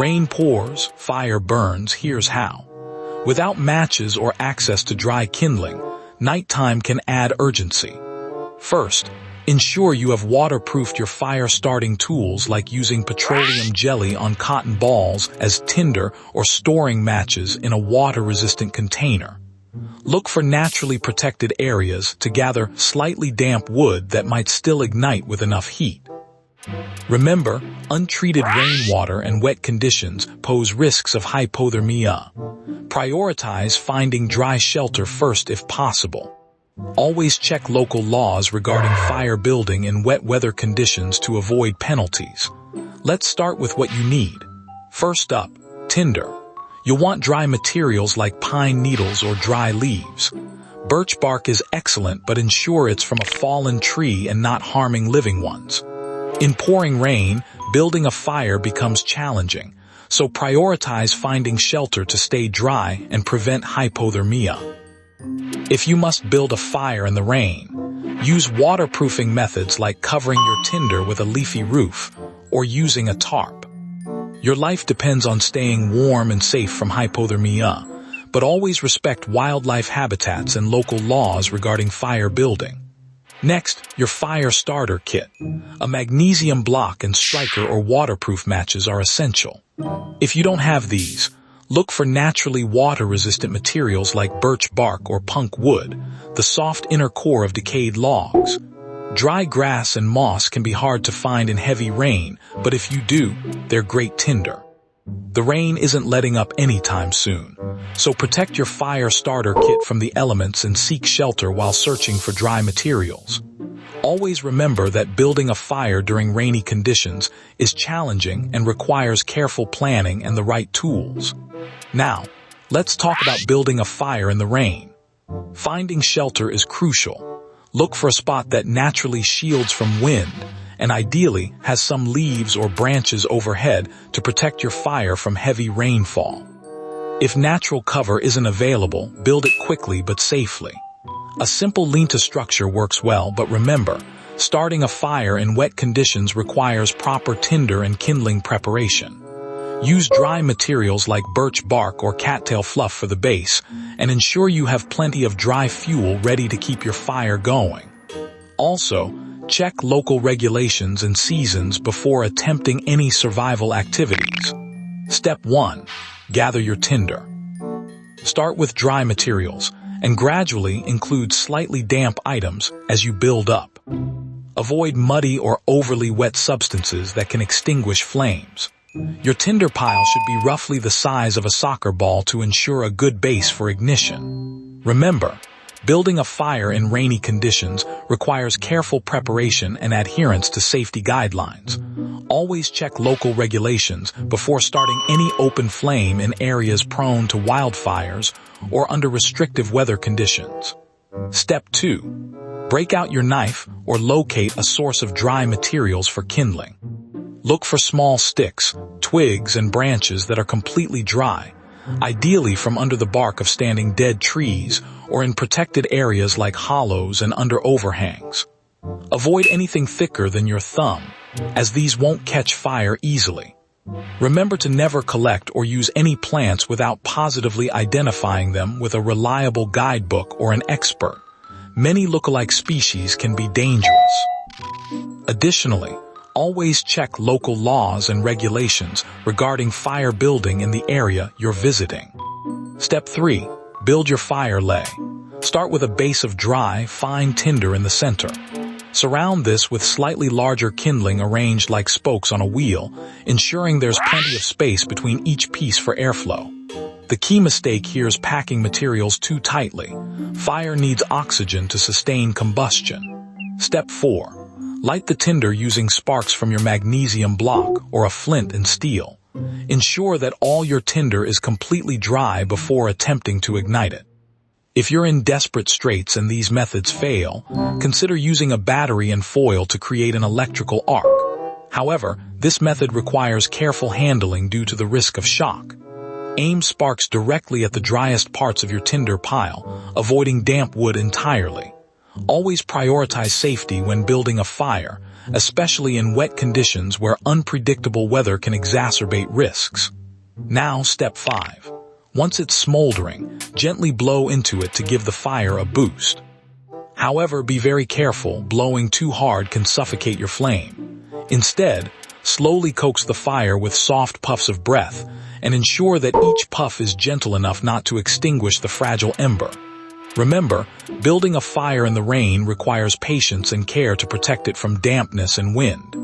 Rain pours, fire burns, here's how. Without matches or access to dry kindling, nighttime can add urgency. First, ensure you have waterproofed your fire-starting tools, like using petroleum jelly on cotton balls as tinder or storing matches in a water-resistant container. Look for naturally protected areas to gather slightly damp wood that might still ignite with enough heat. Remember, untreated rainwater and wet conditions pose risks of hypothermia. Prioritize finding dry shelter first if possible. Always check local laws regarding fire building in wet weather conditions to avoid penalties. Let's start with what you need. First up, tinder. You'll want dry materials like pine needles or dry leaves. Birch bark is excellent, but ensure it's from a fallen tree and not harming living ones. In pouring rain, building a fire becomes challenging, so prioritize finding shelter to stay dry and prevent hypothermia. If you must build a fire in the rain, use waterproofing methods like covering your tinder with a leafy roof or using a tarp. Your life depends on staying warm and safe from hypothermia, but always respect wildlife habitats and local laws regarding fire building. Next, your fire starter kit. A magnesium block and striker or waterproof matches are essential. If you don't have these, look for naturally water-resistant materials like birch bark or punk wood, the soft inner core of decayed logs. Dry grass and moss can be hard to find in heavy rain, but if you do, they're great tinder. The rain isn't letting up anytime soon, so protect your fire starter kit from the elements and seek shelter while searching for dry materials. Always remember that building a fire during rainy conditions is challenging and requires careful planning and the right tools. Now, let's talk about building a fire in the rain. Finding shelter is crucial. Look for a spot that naturally shields from wind and ideally has some leaves or branches overhead to protect your fire from heavy rainfall. If natural cover isn't available, build it quickly but safely. A simple lean-to structure works well, but remember, starting a fire in wet conditions requires proper tinder and kindling preparation. Use dry materials like birch bark or cattail fluff for the base, and ensure you have plenty of dry fuel ready to keep your fire going. Also, check local regulations and seasons before attempting any survival activities. Step 1. Gather your tinder. Start with dry materials and gradually include slightly damp items as you build up. Avoid muddy or overly wet substances that can extinguish flames. Your tinder pile should be roughly the size of a soccer ball to ensure a good base for ignition. Remember, building a fire in rainy conditions requires careful preparation and adherence to safety guidelines. Always check local regulations before starting any open flame in areas prone to wildfires or under restrictive weather conditions. Step 2. Break out your knife or locate a source of dry materials for kindling. Look for small sticks, twigs, and branches that are completely dry, ideally from under the bark of standing dead trees or in protected areas like hollows and under overhangs. Avoid anything thicker than your thumb, as these won't catch fire easily. Remember to never collect or use any plants without positively identifying them with a reliable guidebook or an expert. Many lookalike species can be dangerous. Additionally, always check local laws and regulations regarding fire building in the area you're visiting. Step 3. Build your fire lay. Start with a base of dry, fine tinder in the center. Surround this with slightly larger kindling arranged like spokes on a wheel, ensuring there's plenty of space between each piece for airflow. The key mistake here is packing materials too tightly. Fire needs oxygen to sustain combustion. Step 4. Light the tinder using sparks from your magnesium block or a flint and steel. Ensure that all your tinder is completely dry before attempting to ignite it. If you're in desperate straits and these methods fail, consider using a battery and foil to create an electrical arc. However, this method requires careful handling due to the risk of shock. Aim sparks directly at the driest parts of your tinder pile, avoiding damp wood entirely. Always prioritize safety when building a fire, especially in wet conditions where unpredictable weather can exacerbate risks. Now, step 5. Once it's smoldering, gently blow into it to give the fire a boost. However, be very careful. Blowing too hard can suffocate your flame. Instead, slowly coax the fire with soft puffs of breath and ensure that each puff is gentle enough not to extinguish the fragile ember. Remember, building a fire in the rain requires patience and care to protect it from dampness and wind.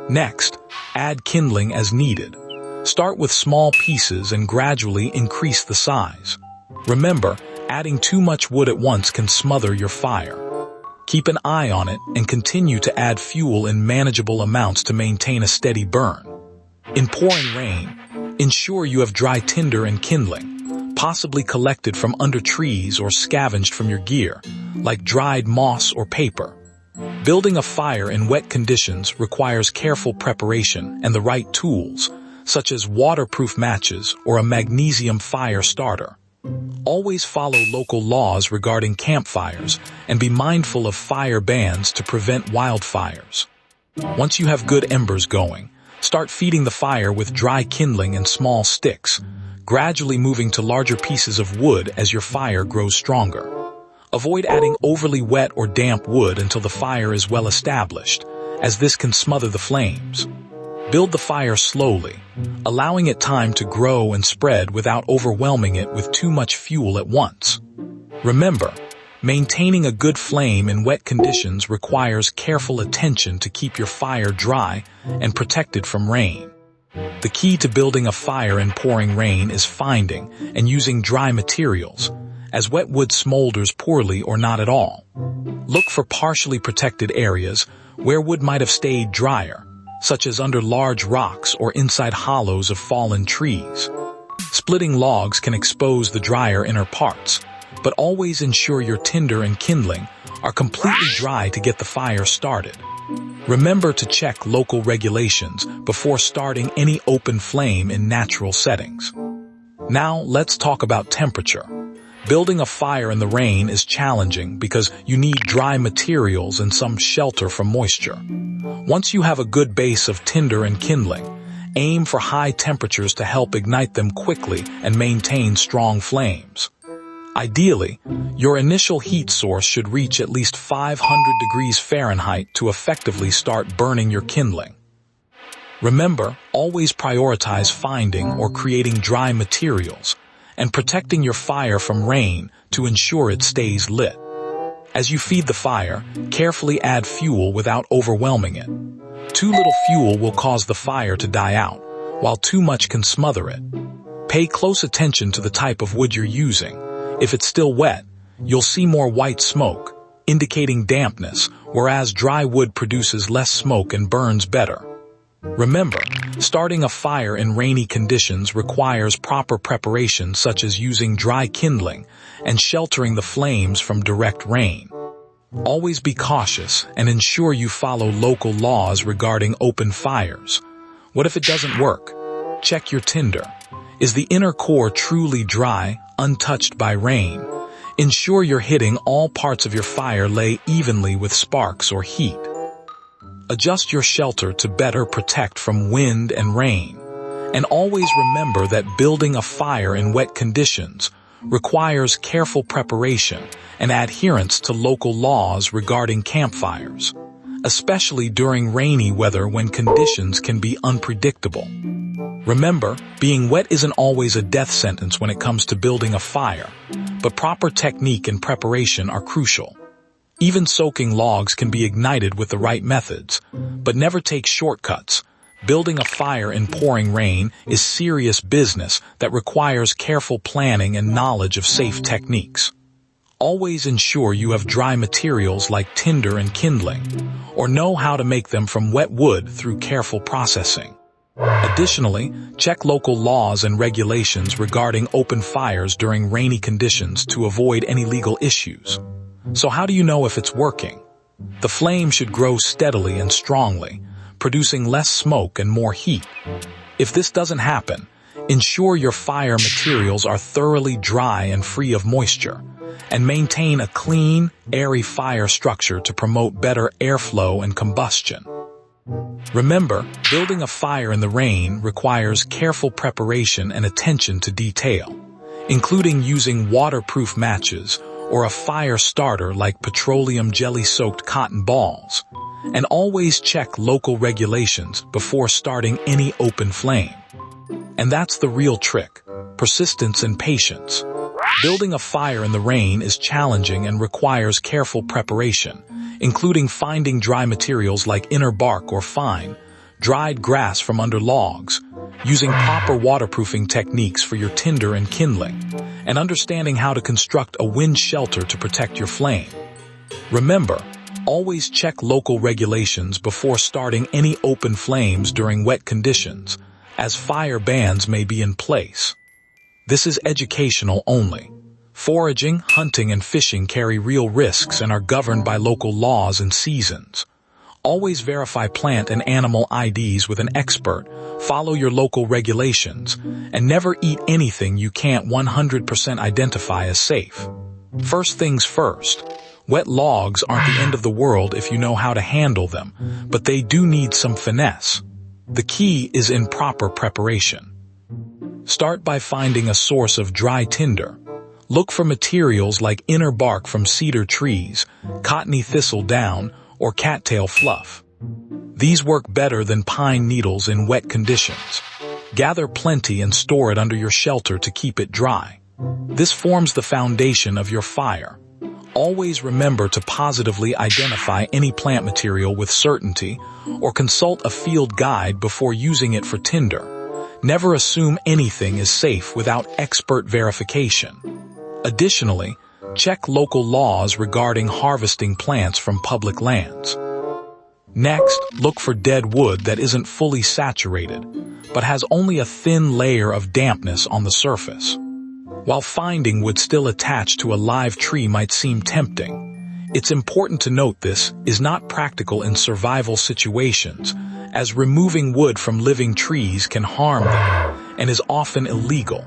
Next, add kindling as needed. Start with small pieces and gradually increase the size. Remember, adding too much wood at once can smother your fire. Keep an eye on it and continue to add fuel in manageable amounts to maintain a steady burn. In pouring rain, ensure you have dry tinder and kindling, possibly collected from under trees or scavenged from your gear, like dried moss or paper. Building a fire in wet conditions requires careful preparation and the right tools, such as waterproof matches or a magnesium fire starter. Always follow local laws regarding campfires and be mindful of fire bans to prevent wildfires. Once you have good embers going, start feeding the fire with dry kindling and small sticks, gradually moving to larger pieces of wood as your fire grows stronger. Avoid adding overly wet or damp wood until the fire is well established, as this can smother the flames. Build the fire slowly, allowing it time to grow and spread without overwhelming it with too much fuel at once. Remember, maintaining a good flame in wet conditions requires careful attention to keep your fire dry and protected from rain. The key to building a fire in pouring rain is finding and using dry materials, as wet wood smolders poorly or not at all. Look for partially protected areas where wood might have stayed drier, such as under large rocks or inside hollows of fallen trees. Splitting logs can expose the drier inner parts, but always ensure your tinder and kindling are completely dry to get the fire started. Remember to check local regulations before starting any open flame in natural settings. Now, let's talk about temperature. Building a fire in the rain is challenging because you need dry materials and some shelter from moisture. Once you have a good base of tinder and kindling, aim for high temperatures to help ignite them quickly and maintain strong flames. Ideally, your initial heat source should reach at least 500 degrees Fahrenheit to effectively start burning your kindling. Remember, always prioritize finding or creating dry materials and protecting your fire from rain to ensure it stays lit. As you feed the fire, carefully add fuel without overwhelming it. Too little fuel will cause the fire to die out, while too much can smother it. Pay close attention to the type of wood you're using. If it's still wet, you'll see more white smoke, indicating dampness, whereas dry wood produces less smoke and burns better. Remember, starting a fire in rainy conditions requires proper preparation, such as using dry kindling and sheltering the flames from direct rain. Always be cautious and ensure you follow local laws regarding open fires. What if it doesn't work? Check your tinder. Is the inner core truly dry, untouched by rain? Ensure you're hitting all parts of your fire lay evenly with sparks or heat. Adjust your shelter to better protect from wind and rain. And always remember that building a fire in wet conditions requires careful preparation and adherence to local laws regarding campfires, especially during rainy weather when conditions can be unpredictable. Remember, being wet isn't always a death sentence when it comes to building a fire, but proper technique and preparation are crucial. Even soaking logs can be ignited with the right methods, but never take shortcuts. Building a fire in pouring rain is serious business that requires careful planning and knowledge of safe techniques. Always ensure you have dry materials like tinder and kindling, or know how to make them from wet wood through careful processing. Additionally, check local laws and regulations regarding open fires during rainy conditions to avoid any legal issues. So how do you know if it's working? The flame should grow steadily and strongly, producing less smoke and more heat. If this doesn't happen, ensure your fire materials are thoroughly dry and free of moisture, and maintain a clean, airy fire structure to promote better airflow and combustion. Remember, building a fire in the rain requires careful preparation and attention to detail, including using waterproof matches or a fire starter like petroleum jelly-soaked cotton balls. And always check local regulations before starting any open flame. And that's the real trick: persistence and patience. Building a fire in the rain is challenging and requires careful preparation, including finding dry materials like inner bark or fine, dried grass from under logs, using proper waterproofing techniques for your tinder and kindling, and understanding how to construct a wind shelter to protect your flame. Remember, always check local regulations before starting any open flames during wet conditions, as fire bans may be in place. This is educational only. Foraging, hunting, and fishing carry real risks and are governed by local laws and seasons. Always verify plant and animal IDs with an expert, follow your local regulations, and never eat anything you can't 100% identify as safe. First things first. Wet logs aren't the end of the world if you know how to handle them, but they do need some finesse. The key is in proper preparation. Start by finding a source of dry tinder. Look for materials like inner bark from cedar trees, cottony thistle down, or cattail fluff. These work better than pine needles in wet conditions. Gather plenty and store it under your shelter to keep it dry. This forms the foundation of your fire. Always remember to positively identify any plant material with certainty or consult a field guide before using it for tinder. Never assume anything is safe without expert verification. Additionally, check local laws regarding harvesting plants from public lands. Next, look for dead wood that isn't fully saturated, but has only a thin layer of dampness on the surface. While finding wood still attached to a live tree might seem tempting, it's important to note this is not practical in survival situations, as removing wood from living trees can harm them and is often illegal.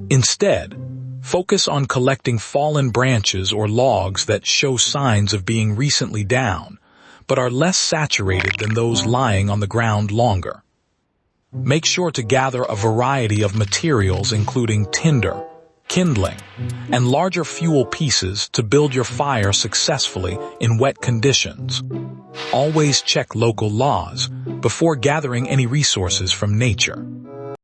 Instead, focus on collecting fallen branches or logs that show signs of being recently down, but are less saturated than those lying on the ground longer. Make sure to gather a variety of materials including tinder, kindling, and larger fuel pieces to build your fire successfully in wet conditions. Always check local laws before gathering any resources from nature.